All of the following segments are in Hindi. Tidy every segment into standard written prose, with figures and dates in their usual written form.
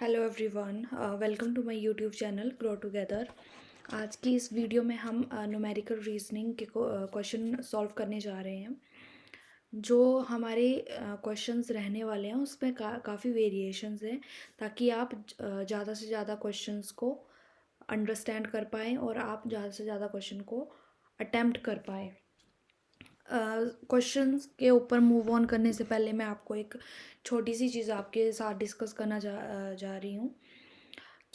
Hello everyone, welcome to my YouTube channel grow together. आज की इस वीडियो में हम न्यूमेरिकल रीजनिंग के क्वेश्चन सॉल्व करने जा रहे हैं। जो हमारे क्वेश्चंस रहने वाले हैं उसमें काफ़ी वेरिएशंस हैं, ताकि आप ज़्यादा से ज़्यादा क्वेश्चंस को अंडरस्टैंड कर पाएँ और आप ज़्यादा से ज़्यादा क्वेश्चन को अटेम्प्ट कर पाएँ। क्वेश्चंस के ऊपर मूव ऑन करने से पहले मैं आपको एक छोटी सी चीज़ आपके साथ डिस्कस करना जा रही हूँ,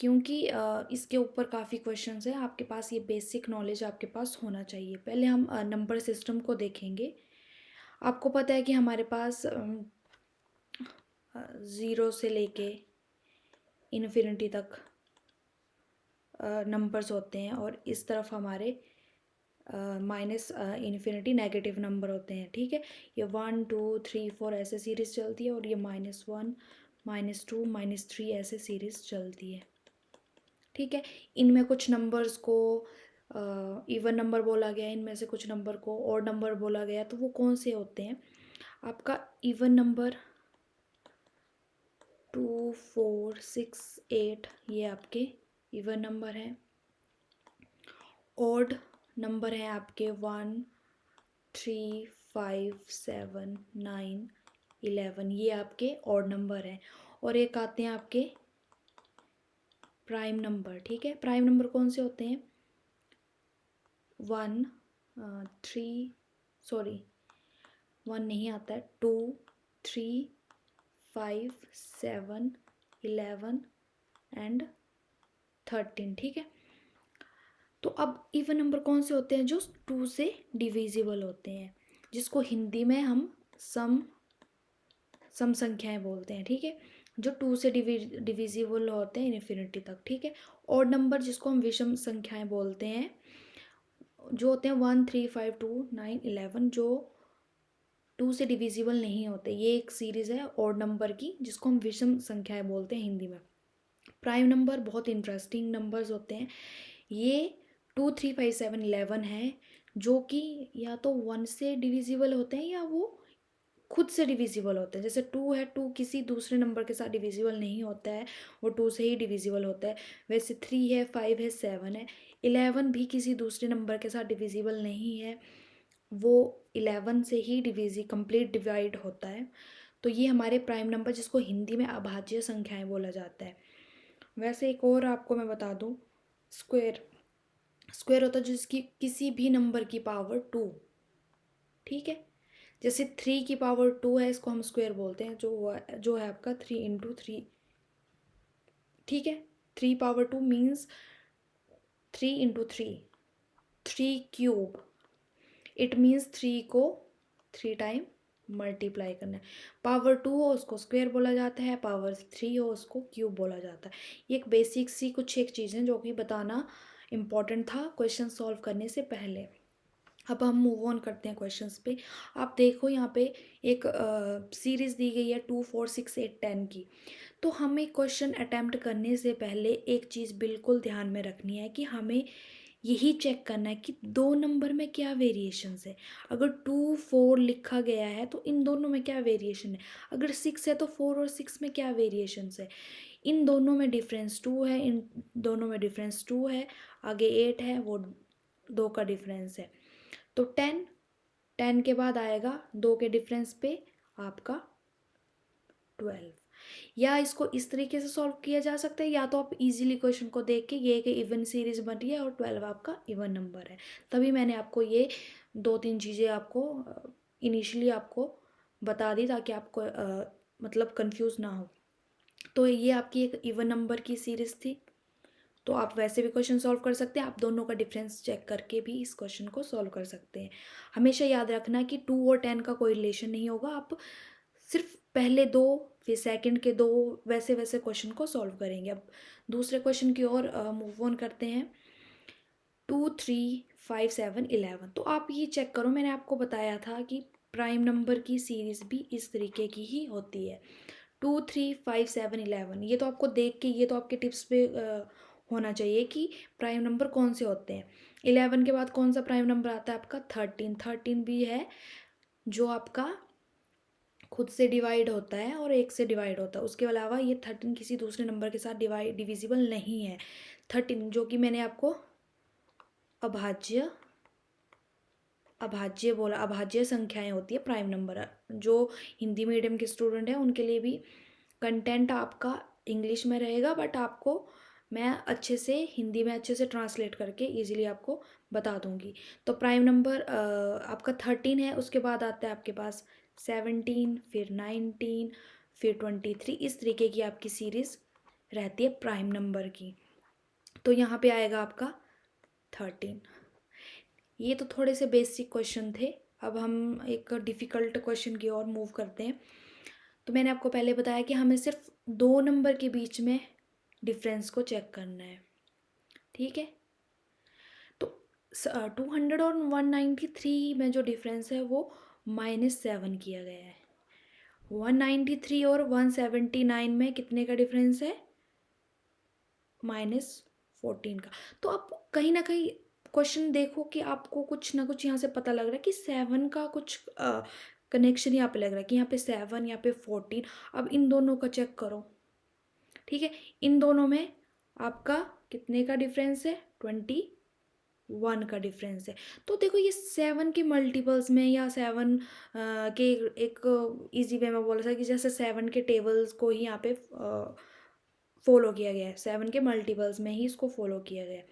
क्योंकि इसके ऊपर काफ़ी क्वेश्चंस हैं। आपके पास ये बेसिक नॉलेज आपके पास होना चाहिए। पहले हम नंबर सिस्टम को देखेंगे। आपको पता है कि हमारे पास ज़ीरो से लेके इन्फिनिटी तक नंबर्स होते हैं, और इस तरफ हमारे माइनस इन्फिनिटी नेगेटिव नंबर होते हैं। ठीक है, ये 1 2 3 4 ऐसे सीरीज़ चलती है, और ये -1 -2 -3 ऐसे सीरीज़ चलती है। ठीक है, इनमें कुछ नंबर्स को इवन नंबर बोला गया, इनमें से कुछ नंबर को ऑड नंबर बोला गया। तो वो कौन से होते हैं? आपका इवन नंबर 2 4 6 8, ये आपके इवन नंबर हैं। ऑड नंबर हैं आपके 1 3 5 7 9 11, ये आपके ऑड नंबर हैं। और एक आते हैं आपके प्राइम नंबर। ठीक है, प्राइम नंबर कौन से होते हैं? 1 3 सॉरी 1 नहीं आता है, 2 3 5 7 11 एंड 13। ठीक है, तो अब इवन नंबर कौन से होते हैं? जो 2 से डिविजिबल होते हैं, जिसको हिंदी में हम सम संख्याएं बोलते हैं। ठीक है, जो 2 से डिविजिबल होते हैं इन्फिनिटी तक। ठीक है, ऑड नंबर जिसको हम विषम संख्याएं बोलते हैं, जो होते हैं 1 3 5 2 9 11, जो 2 से डिविजिबल नहीं होते। ये एक सीरीज़ है ऑड नंबर की, जिसको हम विषम संख्याएं बोलते हैं हिंदी में। प्राइम नंबर बहुत इंटरेस्टिंग नंबर्स होते हैं। ये 2 3 5 7 11 है, जो कि या तो 1 से डिविजिबल होते हैं या वो खुद से डिविजिबल होते हैं। जैसे 2 है, 2 किसी दूसरे नंबर के साथ डिविजिबल नहीं होता है, वो 2 से ही डिविजिबल होता है। वैसे 3 है, 5 है, 7 है। 11 भी किसी दूसरे नंबर के साथ डिविजिबल नहीं है, वो 11 से ही कंप्लीट डिवाइड होता है। तो ये हमारे प्राइम नंबर, जिसको हिंदी में अभाज्य संख्याएं बोला जाता है। वैसे एक और आपको मैं बता दूं, स्क्वायर। स्क्वायर होता है जिसकी किसी भी नंबर की पावर 2। ठीक है, जैसे 3 की पावर 2 है, इसको हम स्क्वायर बोलते हैं, जो है आपका 3 × 3। ठीक है, 3 पावर 2 मीन्स 3 × 3, 3³ इट मीन्स 3 को 3 टाइम मल्टीप्लाई करना है। पावर 2 हो उसको स्क्वायर बोला जाता है, पावर 3 हो उसको क्यूब बोला जाता है। ये एक बेसिक सी कुछ एक चीज़ें जो कि बताना इम्पॉर्टेंट था क्वेश्चन सॉल्व करने से पहले। अब हम मूव ऑन करते हैं क्वेश्चंस पे। आप देखो यहाँ पे एक सीरीज़ दी गई है 2 4 6 8 10 की। तो हमें क्वेश्चन अटेम्प्ट करने से पहले एक चीज़ बिल्कुल ध्यान में रखनी है कि हमें यही चेक करना है कि दो नंबर में क्या वेरिएशंस है। अगर 2 4 लिखा गया है तो इन दोनों में क्या वेरिएशन है? अगर 6 है तो 4 और 6 में क्या वेरिएशंस है? इन दोनों में डिफरेंस 2 है, इन दोनों में डिफरेंस 2 है, आगे 8 है, वो 2 का डिफरेंस है। तो 10 के बाद आएगा 2 के डिफरेंस पे आपका 12। या इसको इस तरीके से सॉल्व किया जा सकता है, या तो आप इजीली क्वेश्चन को देख के ये एक इवन सीरीज बन रही है और 12 आपका इवन नंबर है। तभी मैंने आपको ये 2 3 चीज़ें आपको इनिशियली आपको बता दी, ताकि आपको मतलब कंफ्यूज ना हो। तो ये आपकी एक इवन नंबर की सीरीज थी। तो आप वैसे भी क्वेश्चन सॉल्व कर सकते हैं, आप दोनों का डिफरेंस चेक करके भी इस क्वेश्चन को सॉल्व कर सकते हैं। हमेशा याद रखना कि 2 और 10 का कोई रिलेशन नहीं होगा। आप सिर्फ पहले दो, फिर सेकंड के दो, वैसे वैसे क्वेश्चन को सॉल्व करेंगे। अब दूसरे क्वेश्चन की ओर मूव ऑन करते हैं। 2 3 5 7 11, तो आप ये चेक करो, मैंने आपको बताया था कि प्राइम नंबर की सीरीज भी इस तरीके की ही होती है। 2 3 5 7 11, ये तो आपको देख के, ये तो आपके टिप्स पे होना चाहिए कि प्राइम नंबर कौन से होते हैं। 11 के बाद कौन सा प्राइम नंबर आता है? आपका 13। 13 भी है, जो आपका खुद से डिवाइड होता है और 1 से डिवाइड होता है। उसके अलावा ये 13 किसी दूसरे नंबर के साथ डिविजिबल नहीं है। 13 जो कि मैंने आपको अभाज्य अभाज्य बोला, अभाज्य संख्याएं होती है प्राइम नंबर। जो हिंदी मीडियम के स्टूडेंट हैं उनके लिए भी कंटेंट आपका इंग्लिश में रहेगा, बट आपको मैं अच्छे से हिंदी में अच्छे से ट्रांसलेट करके इजीली आपको बता दूंगी। तो प्राइम नंबर आपका 13 है, उसके बाद आता है आपके पास 17, फिर 19, फिर 23। इस तरीके की आपकी सीरीज़ रहती है प्राइम नंबर की। तो यहाँ पे आएगा आपका 13। ये तो थोड़े से बेसिक क्वेश्चन थे। अब हम एक डिफ़िकल्ट क्वेश्चन की ओर मूव करते हैं। तो मैंने आपको पहले बताया कि हमें सिर्फ 2 नंबर के बीच में डिफरेंस को चेक करना है, ठीक है। तो 200 और 193 में जो डिफरेंस है वो -7 किया गया है। 193 और 179 में कितने का डिफरेंस है? -14 का। तो आप कहीं ना कहीं क्वेश्चन देखो कि आपको कुछ ना कुछ यहाँ से पता लग रहा है कि 7 का कुछ कनेक्शन यहाँ पे लग रहा है कि यहाँ पे 7, यहाँ पे 14। अब इन दोनों का चेक करो, ठीक है। इन दोनों में आपका कितने का डिफरेंस है? 21 का डिफरेंस है। तो देखो ये 7 के मल्टीपल्स में या 7 के एक इजी वे में बोल सकते कि जैसे 7 के टेबल्स को ही यहाँ पे फॉलो किया गया है, 7 के मल्टीपल्स में ही इसको फॉलो किया गया है।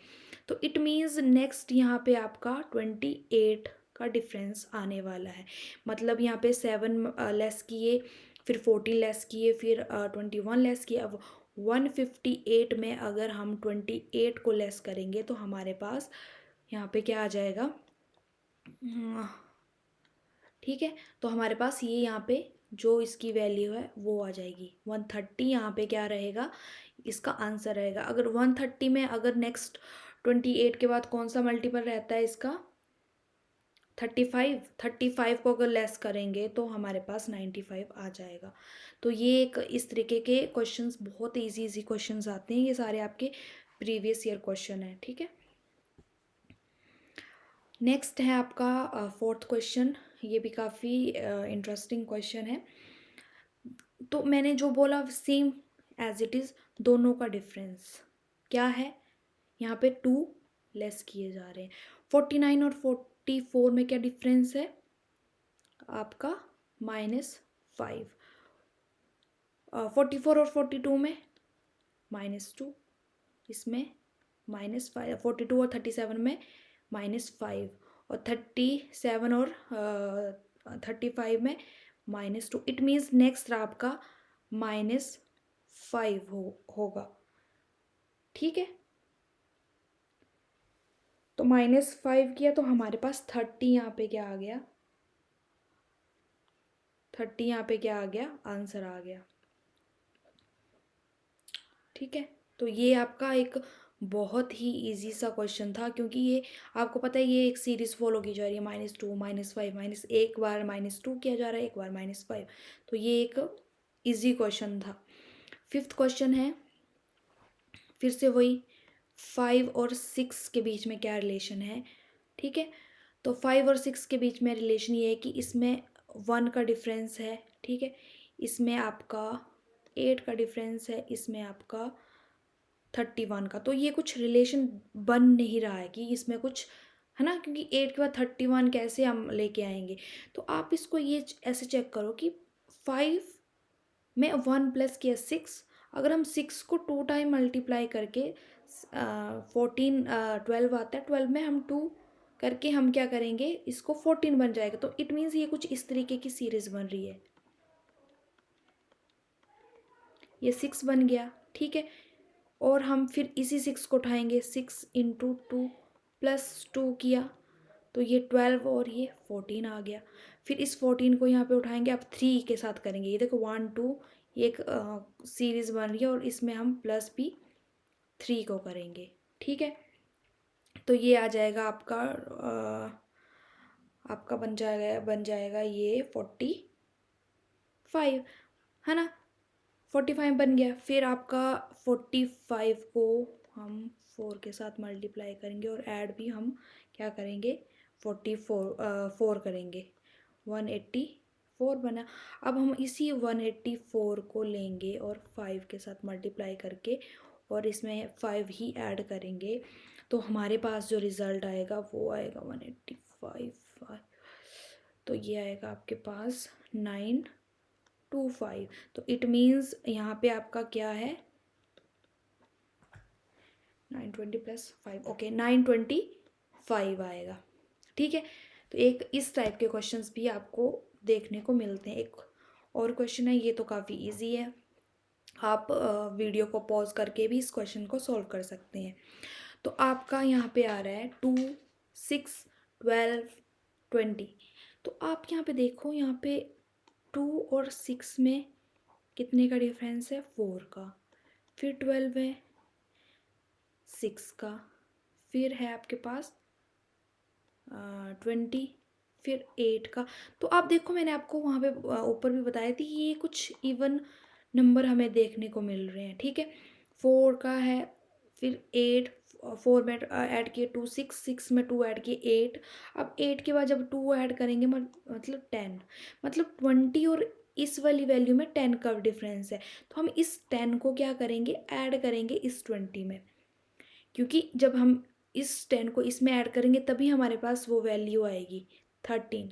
तो इट मीन्स नेक्स्ट यहाँ पे आपका 28 का डिफरेंस आने वाला है। मतलब यहाँ पे 7 लेस किए, फिर 14 लेस किए, फिर 21 लेस किए। अब 158 में अगर हम 28 को लेस करेंगे तो हमारे पास यहाँ पे क्या आ जाएगा? ठीक है, तो हमारे पास ये यहाँ पे जो इसकी वैल्यू है वो आ जाएगी 130। यहाँ पे क्या रहेगा? इसका आंसर रहेगा। अगर 130 में अगर नेक्स्ट 28 के बाद कौन सा मल्टीपल रहता है इसका? 35 को अगर लेस करेंगे तो हमारे पास 95 आ जाएगा। तो ये एक इस तरीके के क्वेश्चंस, बहुत इजी क्वेश्चंस आते हैं। ये सारे आपके प्रीवियस ईयर क्वेश्चन है, ठीक है। नेक्स्ट है आपका 4th क्वेश्चन। ये भी काफ़ी इंटरेस्टिंग क्वेश्चन है। तो मैंने जो बोला सेम एज इट इज़, दोनों का डिफरेंस क्या है? यहाँ पे 2 लेस किए जा रहे हैं। 49 और 44 में क्या डिफरेंस है आपका? -5। 44 और 42 में -2, इसमें -5। 42 और 37 में -5, और 37 और 35 में -2। इट मीन्स नेक्स्ट आपका -5 होगा, ठीक है। तो -5 किया तो हमारे पास 30 यहाँ पे क्या आ गया? 30 यहाँ पे क्या आ गया? आंसर आ गया, ठीक है। तो ये आपका एक बहुत ही इजी सा क्वेश्चन था, क्योंकि ये आपको पता है ये एक सीरीज फॉलो की जा रही है, -2 -5 एक बार -2 किया जा रहा है, एक बार -5। तो ये एक इजी क्वेश्चन था। 5th क्वेश्चन है, फिर से वही 5 और 6 के बीच में क्या रिलेशन है, ठीक है। तो 5 और 6 के बीच में रिलेशन ये है कि इसमें 1 का डिफरेंस है, ठीक है। इसमें आपका 8 का डिफरेंस है, इसमें आपका 31 का। तो ये कुछ रिलेशन बन नहीं रहा है कि इसमें कुछ है ना, क्योंकि 8 के बाद 31 कैसे हम लेके आएंगे? तो आप इसको ये ऐसे चेक करो कि 5 में 1 प्लस किया 6। अगर हम 6 को 2 टाइम मल्टीप्लाई करके 12 आता है, 12 में हम 2 करके हम क्या करेंगे? इसको 14 बन जाएगा। तो इट मीन्स ये कुछ इस तरीके की सीरीज बन रही है। ये 6 बन गया, ठीक है। और हम फिर इसी 6 को उठाएंगे, 6 इंटू 2 प्लस 2 किया तो ये 12 और ये 14 आ गया। फिर इस 14 को यहाँ पे उठाएंगे, अब 3 के साथ करेंगे। ये देखो 1 2, ये एक सीरीज़ बन रही है, और इसमें हम प्लस भी 3 को करेंगे, ठीक है। तो ये आ जाएगा आपका आपका बन जाएगा ये 45, है ना। 45 बन गया। फिर आपका 45 को हम 4 के साथ मल्टीप्लाई करेंगे, और ऐड भी हम क्या करेंगे? 4 करेंगे, 4 बना। अब हम इसी 184 को लेंगे और 5 के साथ मल्टीप्लाई करके और इसमें 5 ही ऐड करेंगे, तो हमारे पास जो रिज़ल्ट आएगा वो आएगा 185। तो ये आएगा आपके पास 925। तो इट मीन्स यहाँ पे आपका क्या है, 920 प्लस 5, ओके 925 आएगा। ठीक है, तो एक इस टाइप के क्वेश्चंस भी आपको देखने को मिलते हैं। एक और क्वेश्चन है, ये तो काफ़ी इजी है, आप वीडियो को पॉज करके भी इस क्वेश्चन को सॉल्व कर सकते हैं। तो आपका यहाँ पे आ रहा है 2, 6, 12, 20। तो आप यहाँ पे देखो, यहाँ पे 2 और 6 में कितने का डिफरेंस है, 4 का। फिर 12 है 6 का। फिर है आपके पास 20, फिर 8 का। तो आप देखो, मैंने आपको वहाँ पे ऊपर भी बताया थी, ये कुछ इवन नंबर हमें देखने को मिल रहे हैं। ठीक है, 4 का है, फिर 8, 4 में ऐड किए 2, 6 में 2 ऐड किए 8। अब 8 के बाद जब 2 ऐड करेंगे मतलब 10, मतलब 20 और इस वाली वैल्यू में 10 का डिफरेंस है। तो हम इस 10 को क्या करेंगे, ऐड करेंगे इस 20 में, क्योंकि जब हम इस 10 को इसमें ऐड करेंगे तभी हमारे पास वो वैल्यू आएगी 13।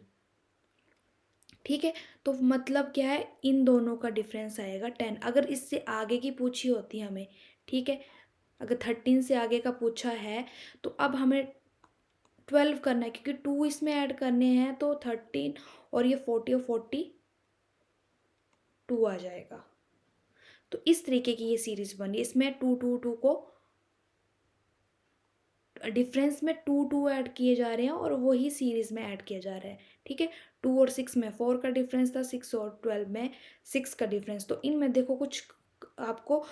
ठीक है, तो मतलब क्या है, इन दोनों का डिफरेंस आएगा 10। अगर इससे आगे की पूछी होती हमें, ठीक है, अगर 13 से आगे का पूछा है तो अब हमें 12 करना है, क्योंकि 2 इसमें ऐड करने हैं, तो 13 और ये 40 और 42 आ जाएगा। तो इस तरीके की ये सीरीज बनी, इसमें 2 2 2 को डिफरेंस में 2 2 ऐड किए जा रहे हैं और वही सीरीज में ऐड किया जा रहा है। ठीक है, 2 और 6 में 4 का डिफरेंस था, 6 और 12 में 6 का डिफरेंस। तो इनमें देखो कुछ आपको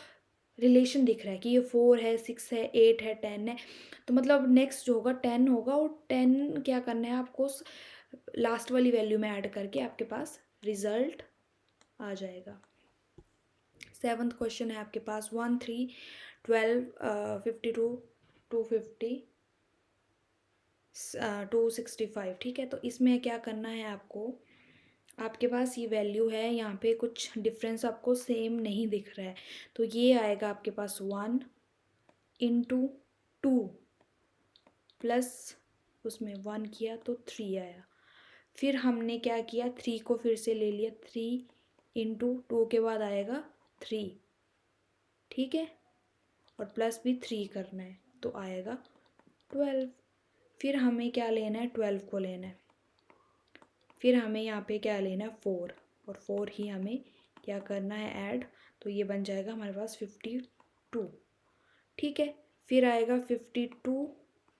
रिलेशन दिख रहा है कि ये 4 है, 6 है, 8 है, 10 है। तो मतलब नेक्स्ट जो होगा 10 होगा, और 10 क्या करना है आपको, लास्ट वाली वैल्यू में ऐड करके आपके पास रिजल्ट आ जाएगा। 7th क्वेश्चन है आपके पास 1, 3, 12, 52, 250, 265। ठीक है, तो इसमें क्या करना है आपको, आपके पास ये वैल्यू है, यहाँ पे कुछ डिफरेंस आपको सेम नहीं दिख रहा है, तो ये आएगा आपके पास 1 इंटू 2 प्लस उसमें 1 किया तो 3 आया। फिर हमने क्या किया, 3 को फिर से ले लिया, 3 इंटू 2 के बाद आएगा 3। ठीक है, और प्लस भी 3 करना है तो आएगा 12। फिर हमें क्या लेना है, 12 को लेना है। फिर हमें यहाँ पे क्या लेना है, 4, और 4 ही हमें क्या करना है, ऐड। तो ये बन जाएगा हमारे पास 52। ठीक है, फिर आएगा 52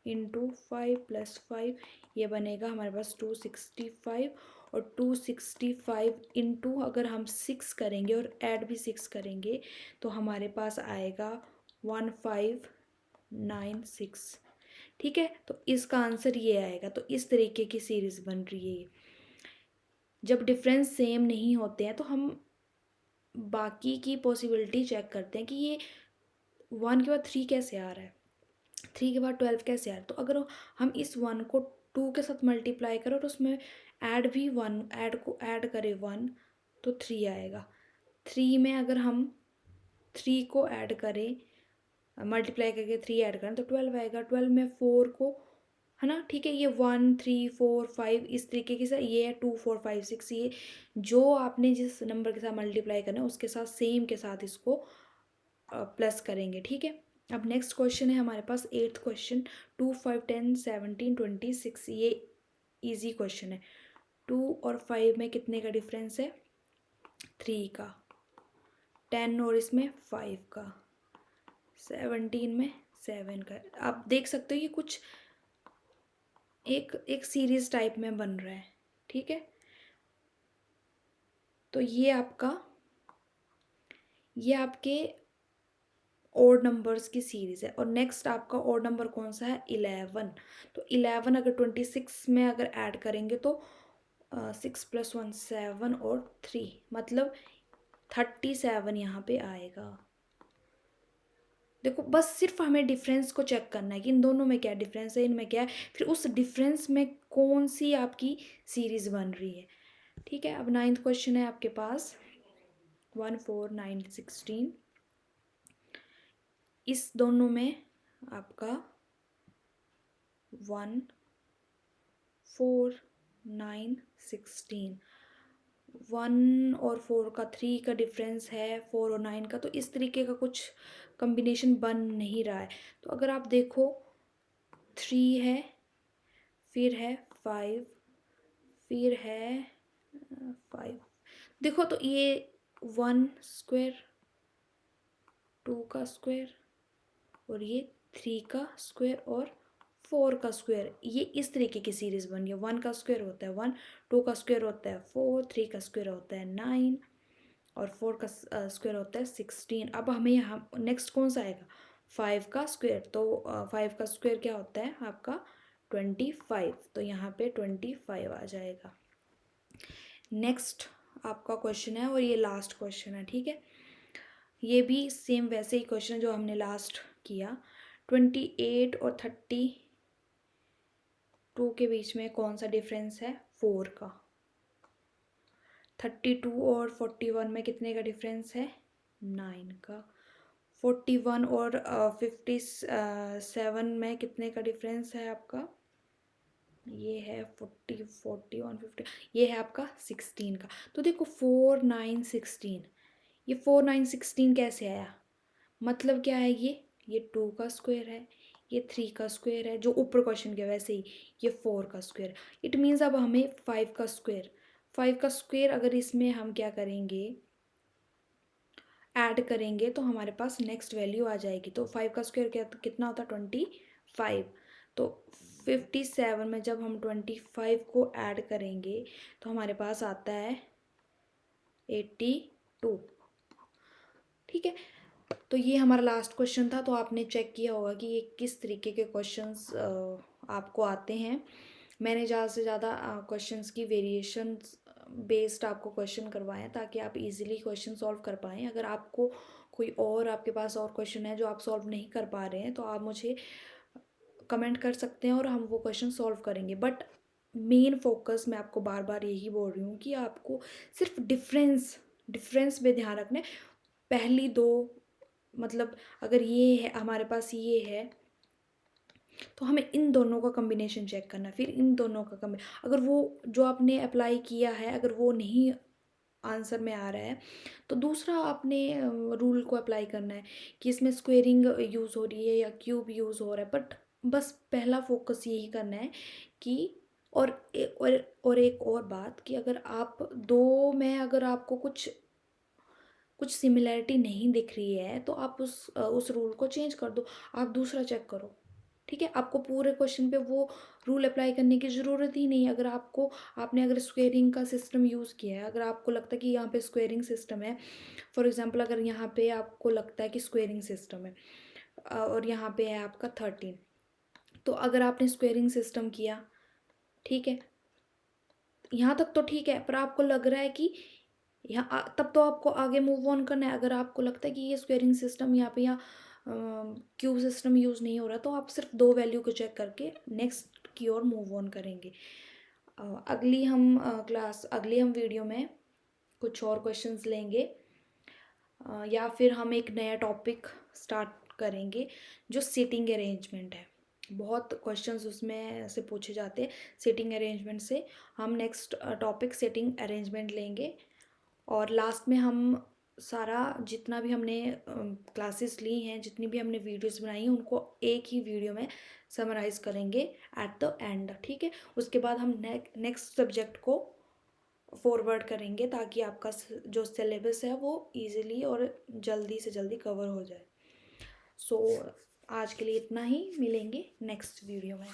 इंटू 5 प्लस 5, ये बनेगा हमारे पास 265। और 265 इंटू अगर हम 6 करेंगे और ऐड भी 6 करेंगे तो हमारे पास आएगा 1596। ठीक है, तो इसका आंसर ये आएगा। तो इस तरीके की सीरीज़ बन रही है ये। जब डिफरेंस सेम नहीं होते हैं तो हम बाकी की पॉसिबिलिटी चेक करते हैं कि ये 1 के बाद 3 कैसे आ रहा है, 3 के बाद 12 कैसे आ रहा है। तो अगर हम इस 1 को 2 के साथ मल्टीप्लाई करें और उसमें ऐड भी 1 ऐड करें 1, तो 3 आएगा। 3 में अगर हम 3 को ऐड करें, मल्टीप्लाई करके 3 ऐड करें तो 12 आएगा। 12 में 4 को, है ना, ठीक है, ये 1 3 4 5 इस तरीके के साथ, ये है 2 4 5 6, ये जो आपने जिस नंबर के साथ मल्टीप्लाई करना है उसके साथ सेम के साथ इसको प्लस करेंगे। ठीक है, अब नेक्स्ट क्वेश्चन है हमारे पास 8th क्वेश्चन, 2 5 10 17 26। ये इजी क्वेश्चन है। 2 और 5 में कितने का डिफरेंस है, 3 का। 10 और इसमें 5 का। 17 में 7 का। आप देख सकते हो ये कुछ एक सीरीज टाइप में बन रहा है। ठीक है, तो ये आपके ओड नंबर्स की सीरीज़ है। और नेक्स्ट आपका ओड नंबर कौन सा है, 11। तो 11 अगर 26 में अगर ऐड करेंगे तो 6 + 1 7 और 3 मतलब 37 यहाँ पे आएगा। देखो, बस सिर्फ हमें डिफरेंस को चेक करना है कि इन दोनों में क्या डिफरेंस है, इनमें क्या है, फिर उस डिफरेंस में कौन सी आपकी सीरीज़ बन रही है। ठीक है, अब 9th क्वेश्चन है आपके पास 1 4 9 16। इस दोनों में आपका 1 4 9 16, 1 और 4 का 3 का डिफरेंस है, 4 और 9 का, तो इस तरीके का कुछ कॉम्बिनेशन बन नहीं रहा है। तो अगर आप देखो 3 है, फिर है 5, फिर है 5, देखो तो ये 1 स्क्वायर, 2 का स्क्वायर, और ये 3 का स्क्वायर और 4 का स्क्वायर, ये इस तरीके की सीरीज बन गई। 1 का स्क्वायर होता है 1, 2 का स्क्वायर होता है 4, 3 का स्क्वायर होता है 9 और 4 का स्क्वायर होता है 16। अब हमें यहाँ नेक्स्ट कौन सा आएगा, 5 का स्क्वायर। तो 5 का स्क्वायर क्या होता है आपका 25, तो यहाँ पे 25 आ जाएगा। नेक्स्ट आपका क्वेश्चन है और ये लास्ट क्वेश्चन है, ठीक है। ये भी सेम वैसे ही क्वेश्चन जो हमने लास्ट किया। 28 और 32 के बीच में कौन सा डिफरेंस है, 4 का। 32 और 41 में कितने का डिफरेंस है, 9 का। 41 और 57 में कितने का डिफरेंस है आपका, ये है 40 41 50, ये है आपका 16 का। तो देखो 4 9 16, ये 4 9 16 कैसे आया, मतलब क्या है, ये 2 का स्क्वायर है, ये 3 का स्क्वायर है, जो ऊपर क्वेश्चन के वैसे ही ये 4 का स्क्वायर। इट मीन्स अब हमें 5 का स्क्वायर, 5 का स्क्वायर अगर इसमें हम क्या करेंगे, ऐड करेंगे, तो हमारे पास नेक्स्ट वैल्यू आ जाएगी। तो 5 का स्क्वायर क्या कितना होता है 25। तो 57 में जब हम 25 को ऐड करेंगे तो हमारे पास आता है 82, ठीक है। तो ये हमारा लास्ट क्वेश्चन था। तो आपने चेक किया होगा कि ये किस तरीके के क्वेश्चंस आपको आते हैं। मैंने ज़्यादा से ज़्यादा क्वेश्चंस की वेरिएशंस बेस्ड आपको क्वेश्चन करवाए हैं ताकि आप इजीली क्वेश्चन सॉल्व कर पाएँ। अगर आपको कोई और आपके पास और क्वेश्चन है जो आप सॉल्व नहीं कर पा रहे हैं तो आप मुझे कमेंट कर सकते हैं और हम वो क्वेश्चन सॉल्व करेंगे। बट मेन फोकस मैं आपको बार बार यही बोल रही हूँ कि आपको सिर्फ डिफरेंस पे ध्यान रखना है। पहली दो, मतलब अगर ये है हमारे पास, ये है, तो हमें इन दोनों का कॉम्बिनेशन चेक करना है, फिर इन दोनों का अगर वो जो आपने अप्लाई किया है अगर वो नहीं आंसर में आ रहा है तो दूसरा आपने रूल को अप्लाई करना है कि इसमें स्क्वेयरिंग यूज़ हो रही है या क्यूब यूज़ हो रहा है। बट बस पहला फोकस यही करना है कि और एक और बात कि अगर आप दो में अगर आपको कुछ सिमिलैरिटी नहीं दिख रही है तो आप उस रूल को चेंज कर दो, आप दूसरा चेक करो, ठीक है। आपको पूरे क्वेश्चन पे वो रूल अप्लाई करने की ज़रूरत ही नहीं है। अगर आपने अगर स्क्वेयरिंग का सिस्टम यूज़ किया है, अगर आपको लगता है कि यहाँ पे स्क्वेयरिंग सिस्टम है, फॉर एग्जांपल अगर यहाँ पे आपको लगता है कि स्क्वेयरिंग सिस्टम है और यहाँ पे है आपका 13, तो अगर आपने स्क्वेयरिंग सिस्टम किया, ठीक है, यहाँ तक तो ठीक है, पर आपको लग रहा है कि तब तो आपको आगे मूव ऑन करना है। अगर आपको लगता है कि ये स्क्वेयरिंग सिस्टम यहाँ पे या क्यूब सिस्टम यूज़ नहीं हो रहा तो आप सिर्फ दो वैल्यू को चेक करके नेक्स्ट की ओर मूव ऑन करेंगे। अगली हम वीडियो में कुछ और क्वेश्चंस लेंगे या फिर हम एक नया टॉपिक स्टार्ट करेंगे जो सीटिंग अरेंजमेंट है। बहुत क्वेश्चंस उसमें से पूछे जाते हैं सीटिंग अरेंजमेंट से। हम नेक्स्ट टॉपिक सीटिंग अरेंजमेंट लेंगे और लास्ट में हम सारा जितना भी हमने क्लासेस ली हैं, जितनी भी हमने वीडियोस बनाई हैं, उनको एक ही वीडियो में समराइज़ करेंगे एट द एंड, ठीक है। उसके बाद हम नेक्स्ट सब्जेक्ट को फॉरवर्ड करेंगे ताकि आपका जो सिलेबस है वो इजीली और जल्दी से जल्दी कवर हो जाए। सो आज के लिए इतना ही, मिलेंगे नेक्स्ट वीडियो में।